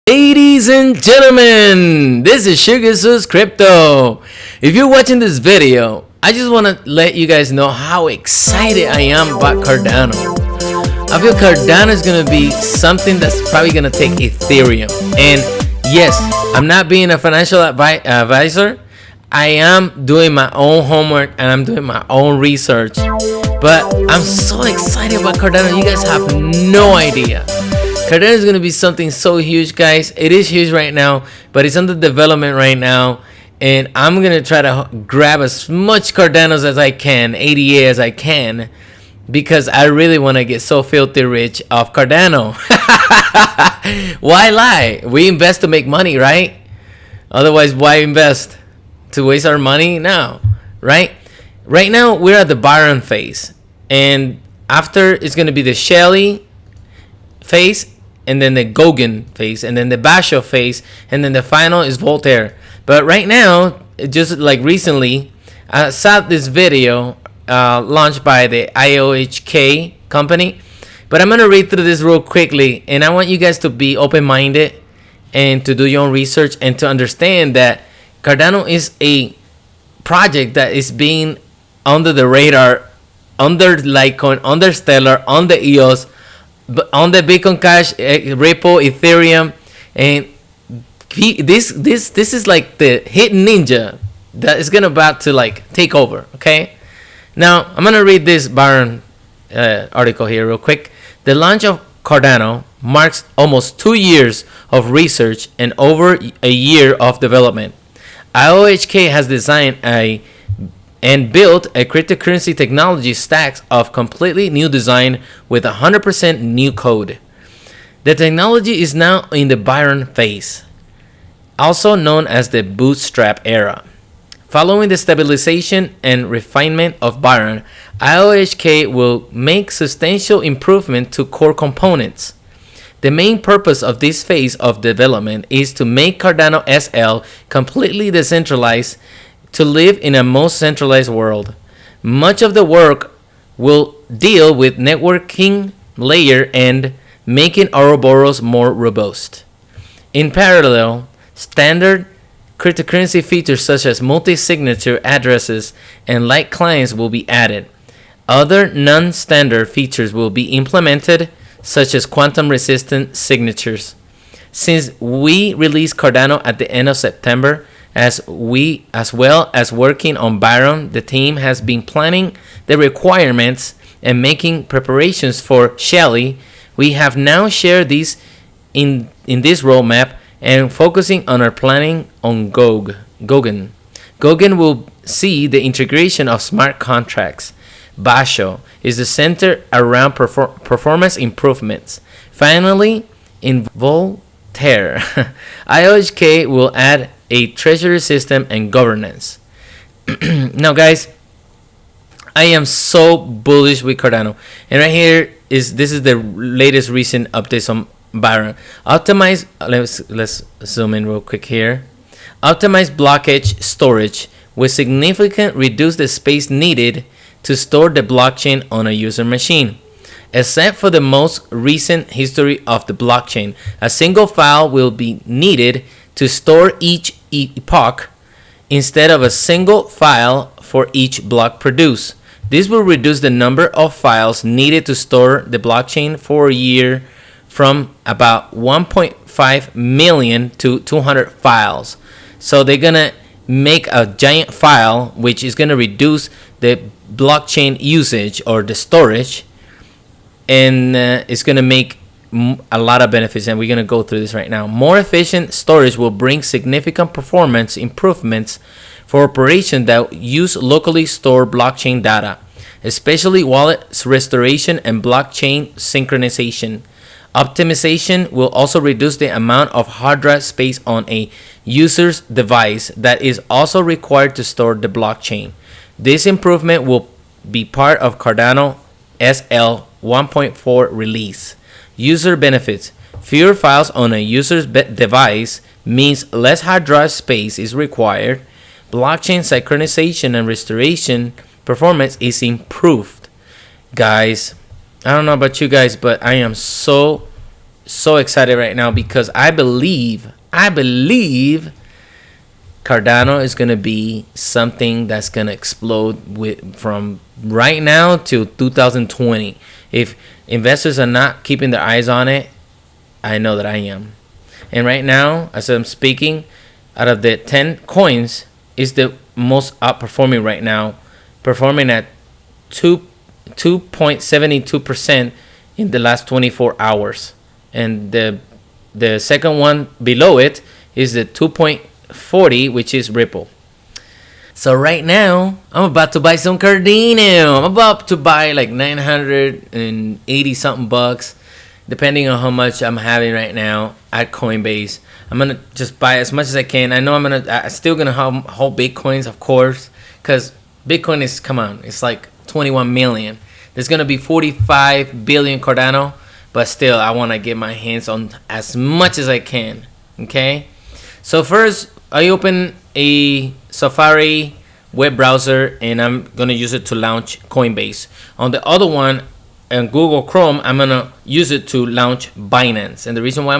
Ladies and gentlemen, this is Sugar Sus Crypto. If you're watching this video, I just want to let you guys know how excited I am about Cardano. I feel Cardano is going to be something that's probably going to take Ethereum. And yes, I'm not being a financial advisor. I am doing my own homework and I'm doing my own research. But I'm so excited about Cardano. You guys have no idea. Cardano is going to be something so huge, guys. It is huge right now, but it's under development right now. And I'm going to try to grab as much Cardanos as I can, ADA as I can, because I really want to get so filthy rich off Cardano. Why lie? We invest to make money, right? Otherwise, why invest? To waste our money? No, right? Right now, we're at the Byron phase. And after, it's going to be the Shelly phase, and then the Gauguin phase, and then the Basho phase, and then the final is Voltaire. But right now, just like recently, I saw this video launched by the IOHK company. But I'm going to read through this real quickly, and I want you guys to be open-minded and to do your own research and to understand that Cardano is a project that is being under the radar, under Litecoin, under Stellar, on the EOS, on the Bitcoin Cash, Ripple, Ethereum, and this is like the hidden ninja that is about to like take over. Okay, now I'm gonna read this Byron article here real quick. The launch of Cardano marks almost 2 years of research and over a year of development. IOHK has designed and built a cryptocurrency technology stack of completely new design with 100% new code. The technology is now in the Byron phase, also known as the bootstrap era. Following the stabilization and refinement of Byron, IOHK will make substantial improvement to core components. The main purpose of this phase of development is to make Cardano SL completely decentralized to live in a most centralized world. Much of the work will deal with networking layer and making Ouroboros more robust. In parallel, standard cryptocurrency features such as multi-signature addresses and light clients will be added. Other non-standard features will be implemented, such as quantum-resistant signatures. Since we released Cardano at the end of September, as well as working on Byron, the team has been planning the requirements and making preparations for Shelly. We have now shared these in this roadmap and focusing on our planning on Gauguin. Gauguin will see the integration of smart contracts. Basho is the center around performance improvements. Finally, in Voltaire, IOHK will add a treasury system and governance. Now, guys, I am so bullish with Cardano, and right here this is the latest recent updates on Byron. Optimize. Let's zoom in real quick here. Optimize blockage storage will significantly reduce the space needed to store the blockchain on a user machine. Except for the most recent history of the blockchain, a single file will be needed to store each epoch instead of a single file for each block produced. This will reduce the number of files needed to store the blockchain for a year from about 1.5 million to 200 files. So they're gonna make a giant file, which is gonna reduce the blockchain usage or the storage, and it's gonna make a lot of benefits, and we're going to go through this right now. More efficient storage will bring significant performance improvements for operations that use locally stored blockchain data, especially wallet restoration and blockchain synchronization. Optimization will also reduce the amount of hard drive space on a user's device that is also required to store the blockchain. This improvement will be part of Cardano SL 1.4 release. User benefits. Fewer files on a user's device means less hard drive space is required, blockchain synchronization and restoration performance is improved. Guys, I don't know about you guys, but I am so excited right now because I believe Cardano is going to be something that's going to explode from right now till 2020. If investors are not keeping their eyes on it, I know that I am. And right now, as I'm speaking, out of the 10 coins, is the most outperforming right now, performing at 2.72% in the last 24 hours. And the second one below it is the 2.40, which is Ripple. So right now, I'm about to buy some Cardano. I'm about to buy like 980 something bucks, depending on how much I'm having right now at Coinbase. I'm gonna just buy as much as I can. I know I'm still gonna hold Bitcoins, of course, because Bitcoin is, come on, it's like 21 million. There's gonna be 45 billion Cardano, but still, I want to get my hands on as much as I can. Okay, so first I open a Safari web browser and I'm gonna use it to launch Coinbase. On the other one, and Google Chrome, I'm gonna use it to launch Binance. And the reason why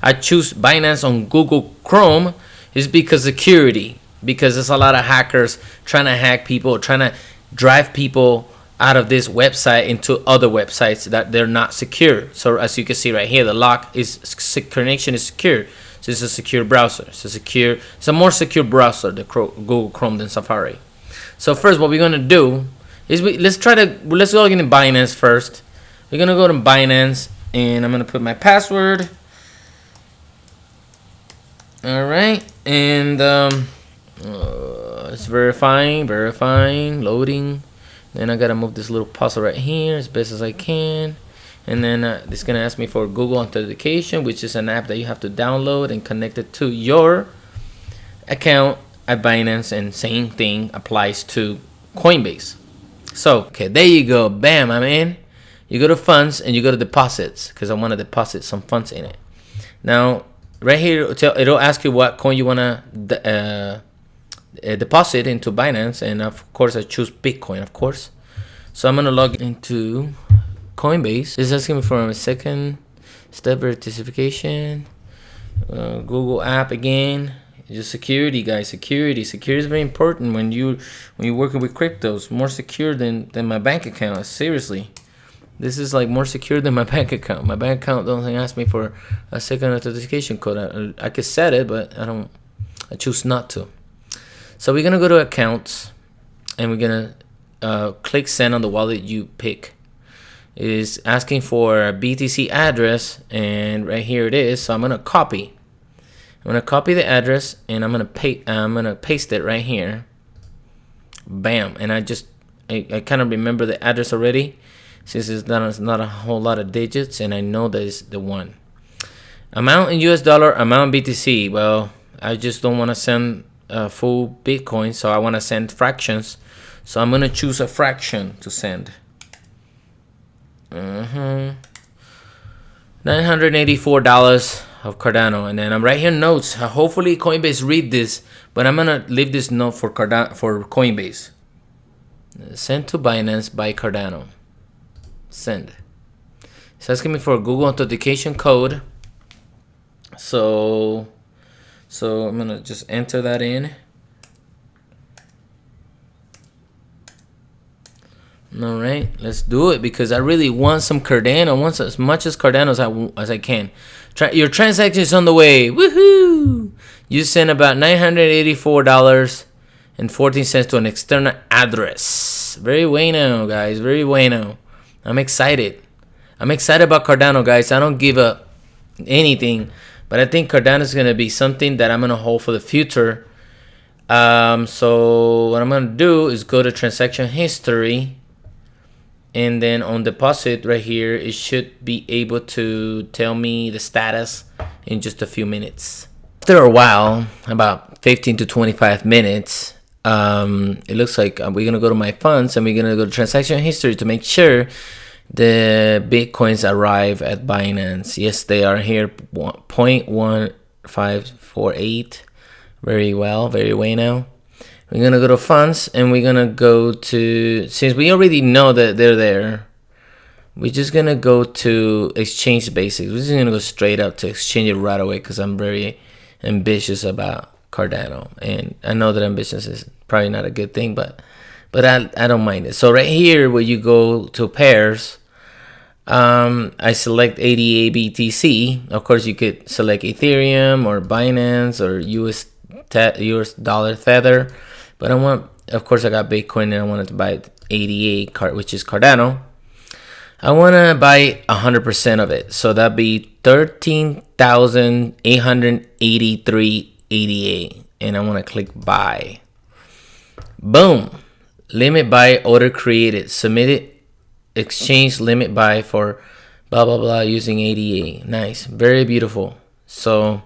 I choose Binance on Google Chrome is because security. Because there's a lot of hackers trying to hack people, trying to drive people out of this website into other websites that they're not secure. So as you can see right here, the connection is secure. So it's a secure browser. It's a more secure browser, the Google Chrome, than Safari. So first, what we're gonna do is let's go into Binance first. We're gonna go to Binance and I'm gonna put my password. All right, and it's verifying, loading. Then I gotta move this little puzzle right here as best as I can. And then it's gonna ask me for Google Authentication, which is an app that you have to download and connect it to your account at Binance. And same thing applies to Coinbase. So, okay, there you go. Bam, I'm in. You go to funds and you go to deposits because I want to deposit some funds in it. Now, right here, it'll ask you what coin you want to deposit into Binance. And of course, I choose Bitcoin, of course. So I'm going to log into Coinbase. It's asking me for a second step verification. Google app again. Just security, guys. Security is very important when you're working with cryptos. More secure than my bank account. Seriously, this is like more secure than my bank account. My bank account doesn't ask me for a second authentication code. I could set it, but I choose not to. So we're gonna go to accounts, and we're gonna click send on the wallet you pick. It is asking for a BTC address, and right here it is. So I'm gonna copy. I'm gonna copy the address and I'm gonna paste it right here. Bam! And I kind of remember the address already, since it's not a whole lot of digits, and I know that it's the one. Amount in US dollar, amount BTC. Well, I just don't want to send full Bitcoin, so I want to send fractions. So I'm gonna choose a fraction to send. $984 of Cardano, and then I'm right here notes. Hopefully Coinbase read this, but I'm gonna leave this note for Coinbase. Send to Binance by Cardano. Send. It's asking me for a Google Authentication code. So I'm gonna just enter that in. All right, let's do it because I really want some Cardano. I want as much as Cardano as I can. Your transaction is on the way. Woohoo! You sent about $984.14 to an external address. Very bueno, guys. Very bueno. I'm excited. I'm excited about Cardano, guys. I don't give up anything, but I think Cardano is gonna be something that I'm gonna hold for the future. So what I'm gonna do is go to transaction history. And then on deposit right here, it should be able to tell me the status in just a few minutes. After a while, about 15 to 25 minutes, it looks like we're going to go to my funds and we're going to go to transaction history to make sure the Bitcoins arrive at Binance. Yes, they are here, 0.1548. Very well now. We're gonna go to funds, and we're gonna go to, since we already know that they're there, we're just gonna go to exchange basics. We're just gonna go straight up to exchange it right away, because I'm very ambitious about Cardano, and I know that ambitious is probably not a good thing, but I don't mind it. So right here, where you go to pairs, I select ADA BTC. Of course, you could select Ethereum or Binance or US dollar Tether, but I want, of course, I got Bitcoin and I wanted to buy ADA, which is Cardano. I want to buy 100% of it, so that'd be 13,883 ADA, and I want to click buy. Boom. Limit buy order created. Submitted exchange limit buy for blah blah blah using ADA. Nice, very beautiful. So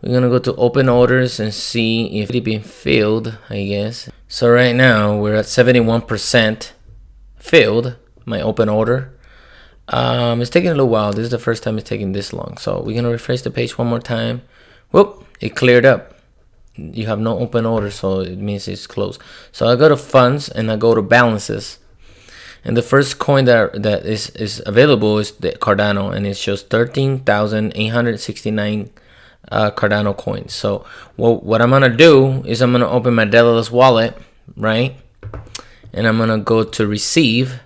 we're gonna go to open orders and see if it's been filled, I guess. So right now we're at 71% filled, my open order. It's taking a little while. This is the first time it's taking this long. So we're gonna refresh the page one more time. Whoop, it cleared up. You have no open order, so it means it's closed. So I go to funds and I go to balances, and the first coin that is available is the Cardano, and it shows 13,869 Cardano coins. So what I'm gonna do is I'm gonna open my Daedalus wallet, right, and I'm gonna go to receive,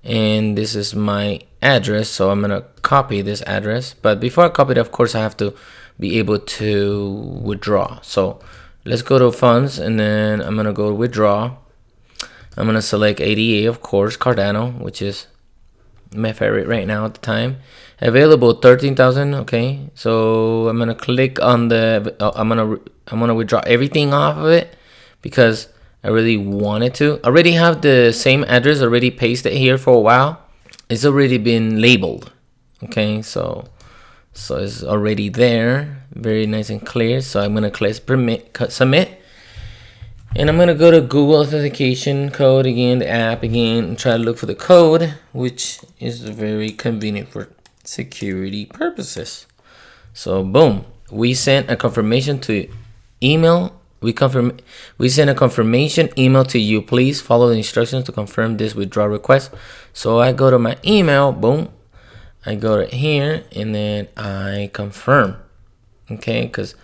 and this is my address, so I'm gonna copy this address. But before I copy it, of course, I have to be able to withdraw. So let's go to funds, and then I'm gonna go withdraw. I'm gonna select ADA, of course, Cardano, which is my favorite right now at the time. Available 13,000. Okay, so I'm gonna click on the I'm gonna withdraw everything off of it, because I really wanted to. I already have the same address already pasted here for a while. It's already been labeled. Okay, so it's already there, very nice and clear. So I'm gonna click submit, and I'm gonna go to Google authentication code again, the app again, and try to look for the code, which is very convenient for security purposes. So boom, we sent a confirmation to email. We send a confirmation email to you. Please follow the instructions to confirm this withdrawal request. So I go to my email, boom. I go to here, and then I confirm. Okay, because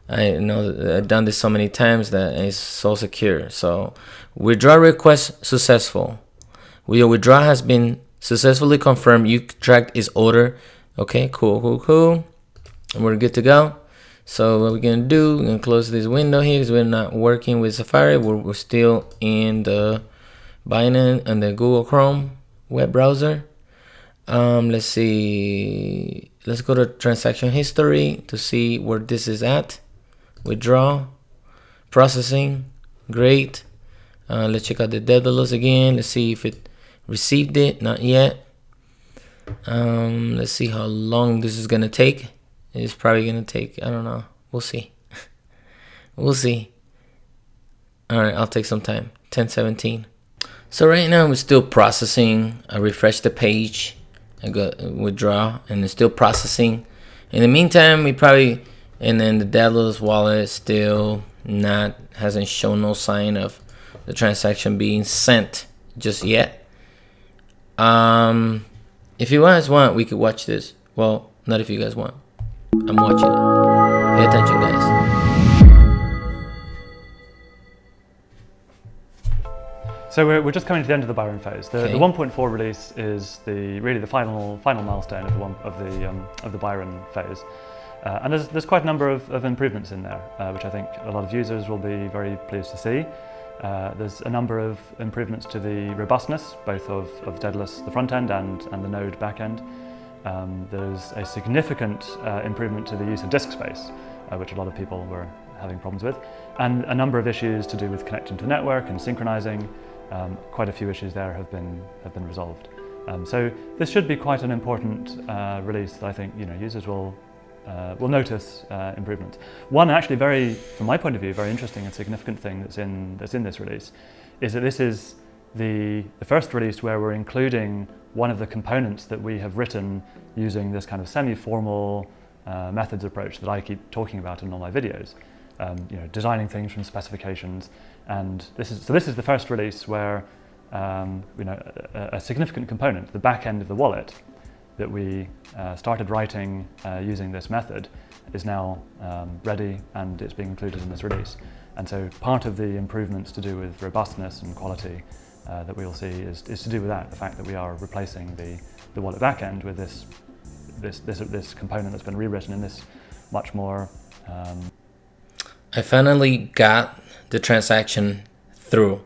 I know that I've done this so many times that it's so secure. So withdrawal request successful. Your withdrawal has been successfully confirmed. You tracked its order. Okay, cool. And we're good to go. So what we're gonna do, we're gonna close this window here because we're not working with Safari. We're still in the Binance and the Google Chrome web browser. Let's see. Let's go to transaction history to see where this is at. Withdraw, processing, great. Let's check out the Daedalus again. Let's see if it received it. Not yet. Let's see how long this is gonna take. It's probably gonna take, I don't know. We'll see. We'll see. All right, I'll take some time. 10:17. So right now we're still processing. I refresh the page. I go withdraw, and it's still processing. In the meantime, and then the Daedalus wallet still hasn't shown no sign of the transaction being sent just yet. If you guys want, we could watch this. Well, not if you guys want. I'm watching it. Pay attention, guys. So we're just coming to the end of the Byron phase. The 1.4 release is really the final milestone of the Byron phase, and there's quite a number of improvements in there, which I think a lot of users will be very pleased to see. There's a number of improvements to the robustness, both of Daedalus, the front end, and the Node back end. There's a significant improvement to the use of disk space, which a lot of people were having problems with, and a number of issues to do with connecting to the network and synchronizing. Quite a few issues there have been resolved. So this should be quite an important release that I think users will notice improvements. One actually from my point of view, very interesting and significant thing that's in this release is that this is the first release where we're including one of the components that we have written using this kind of semi-formal methods approach that I keep talking about in all my videos. designing things from specifications. And this is the first release where a significant component, the back end of the wallet that we started writing using this method, is now ready, and it's being included in this release. And so part of the improvements to do with robustness and quality that we'll see is to do with that, the fact that we are replacing the wallet backend with this component that's been rewritten in this much more. I finally got the transaction through.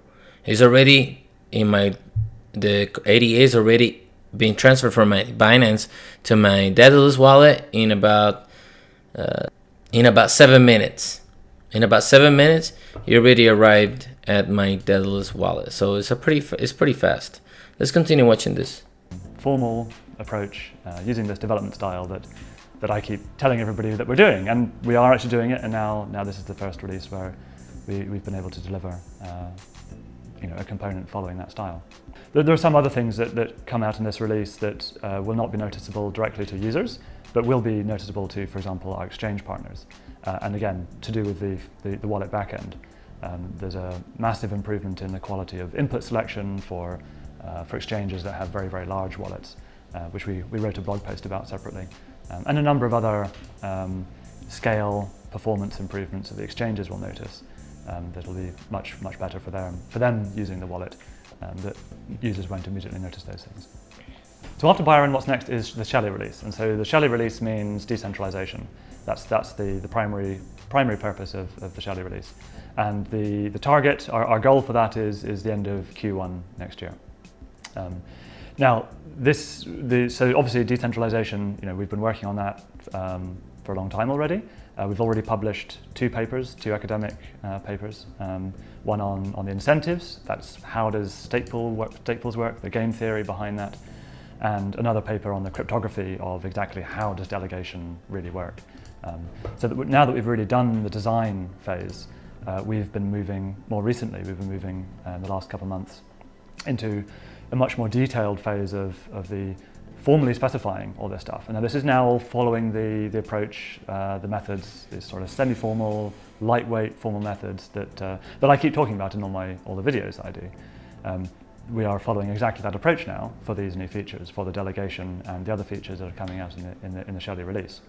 It's already the ADA is already being transferred from my Binance to my Daedalus wallet in about 7 minutes. In about 7 minutes, it already arrived at my Daedalus wallet. So it's pretty fast. Let's continue watching this. Formal approach using this development style that I keep telling everybody that we're doing, and we are actually doing it. And now this is the first release where we've been able to deliver a component following that style. There are some other things that come out in this release that will not be noticeable directly to users, but will be noticeable to, for example, our exchange partners. And again, to do with the wallet backend, there's a massive improvement in the quality of input selection for exchanges that have very, very large wallets, which we wrote a blog post about separately, and a number of other scale performance improvements that the exchanges will notice that'll be much better for them using the wallet, that users won't immediately notice those things. So after Byron, what's next is the Shelly release. And so the Shelly release means decentralization. That's the primary purpose of the Shelly release. And the target, our goal for that is the end of Q1 next year. Now, so obviously decentralization, we've been working on that for a long time already. We've already published two academic papers, one on the incentives, that's how does stake pools work, the game theory behind that, and another paper on the cryptography of exactly how does delegation really work. So that now that we've really done the design phase, we've been moving in the last couple of months into a much more detailed phase of the formally specifying all this stuff. And now this is now following the approach, the methods, these sort of semi-formal, lightweight formal methods that I keep talking about in all the videos I do. We are following exactly that approach now for these new features, for the delegation and the other features that are coming out in the Shelly release.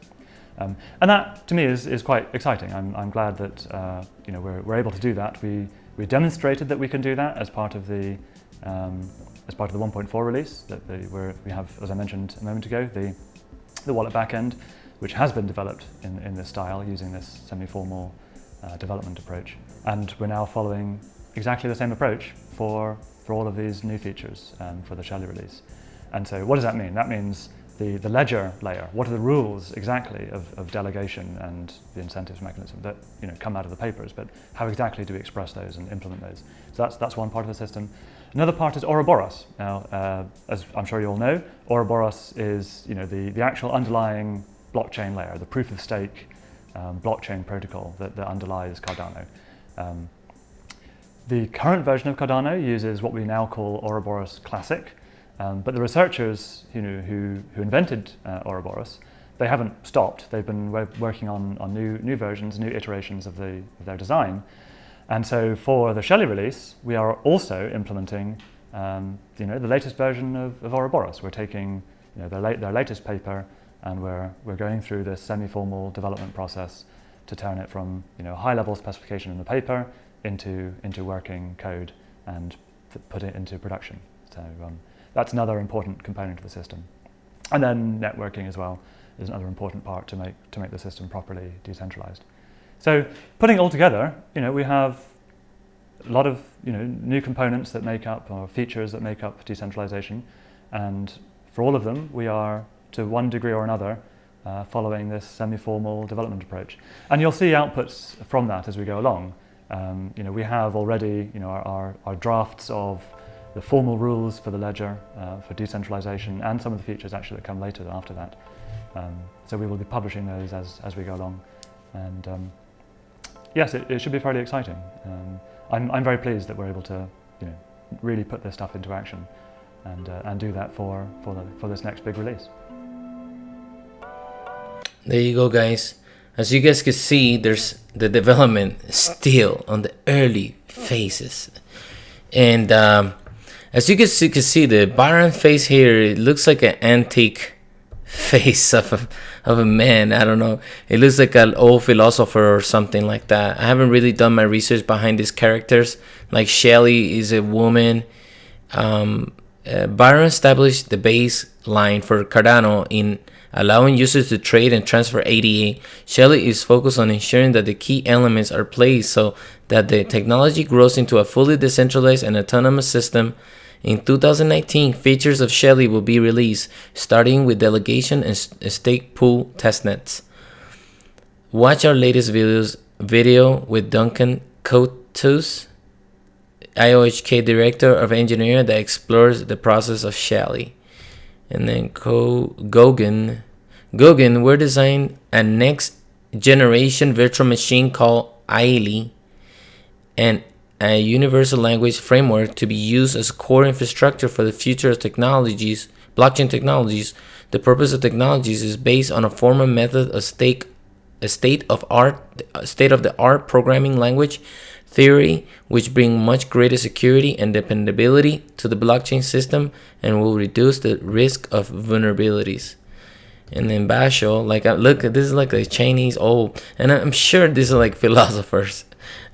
And that to me is quite exciting. I'm glad that we're able to do that. We demonstrated that we can do that as part of the 1.4 release that we have, as I mentioned a moment ago, the wallet backend, which has been developed in this style using this semi-formal development approach. And we're now following exactly the same approach for all of these new features for the Shelly release. And so what does that mean? That means the ledger layer. What are the rules exactly of delegation and the incentives mechanism that come out of the papers, but how exactly do we express those and implement those? So that's one part of the system. Another part is Ouroboros. Now, as I'm sure you all know, Ouroboros is the actual underlying blockchain layer, the proof of stake blockchain protocol that underlies Cardano. The current version of Cardano uses what we now call Ouroboros Classic, but the researchers who invented Ouroboros, they haven't stopped. They've been working on new versions, new iterations of their design. And so for the Shelly release, we are also implementing the latest version of Ouroboros. We're taking their latest paper, and we're going through this semi-formal development process to turn it from high-level specification in the paper into working code and put it into production. So that's another important component of the system. And then networking as well is another important part to make the system properly decentralized. So putting it all together, we have a lot of new components that make up, or features that make up decentralization, and for all of them we are, to one degree or another, following this semi-formal development approach. And you'll see outputs from that as we go along. We have already our drafts of the formal rules for the ledger, for decentralization, and some of the features actually that come later after that. So we will be publishing those as we go along. And yes, it should be fairly exciting. I'm very pleased that we're able to really put this stuff into action and do that for this next big release. There you go, guys. As you guys can see, there's the development still on the early phases. And as you can see, the Byron face here, it looks like an antique face of a man. I don't know. It looks like an old philosopher or something like that. I haven't really done my research behind these characters. Like Shelly is a woman. Byron established the baseline for Cardano in allowing users to trade and transfer ADA. Shelly is focused on ensuring that the key elements are placed so that the technology grows into a fully decentralized and autonomous system. In 2019, features of Shelly will be released, starting with delegation and stake pool testnets. Watch our latest video with Duncan Coutts, IOHK Director of Engineering, that explores the process of Shelly. And then Gauguin, we're designing a next generation virtual machine called ILI, and a universal language framework to be used as core infrastructure for the future of technologies, blockchain technologies. The purpose of technologies is based on a formal method of state of the art programming language theory, which bring much greater security and dependability to the blockchain system and will reduce the risk of vulnerabilities. And then Basho, like look, this is like a Chinese old, and I'm sure this is like philosophers.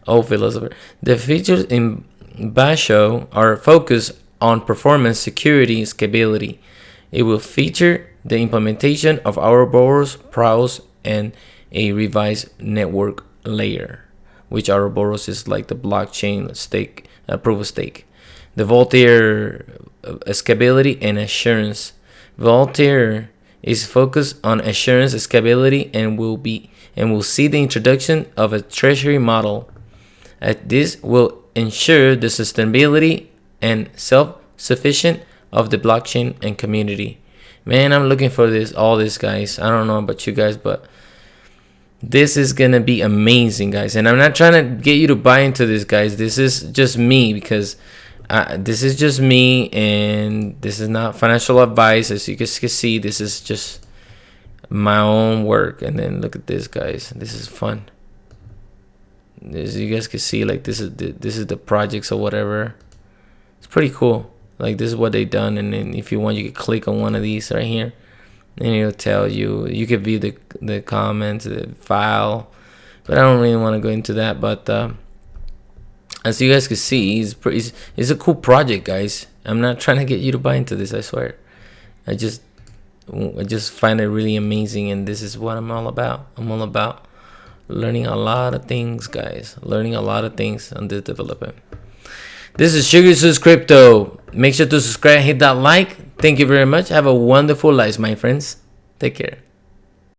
The features in Basho are focused on performance, security, and scalability. It will feature the implementation of Ouroboros, PROWS, and a revised network layer, which Ouroboros is like the blockchain stake, proof of stake. The Voltaire, scalability and assurance. Voltaire is focused on assurance, scalability, and will see the introduction of a treasury model. This will ensure the sustainability and self-sufficient of the blockchain and community. Man, I'm looking for all this, guys. I don't know about you guys, but this is gonna be amazing, guys. And I'm not trying to get you to buy into this, guys. This is just me, because this is just me, and this is not financial advice. As you guys can see, this is just my own work. And then look at this, guys. This is fun. As you guys can see, like this is the projects or whatever. It's pretty cool. Like this is what they done. And then if you want, you can click on one of these right here, and it'll tell you. You can view the comments, the file, but I don't really want to go into that. But as you guys can see, it's a cool project, guys. I'm not trying to get you to buy into this, I swear. I just find it really amazing, and this is what I'm all about. I'm all about learning a lot of things, guys. Learning a lot of things on this development. This is Sugar Crypto. Make sure to subscribe, hit that like. Thank you very much. Have a wonderful life, my friends. Take care.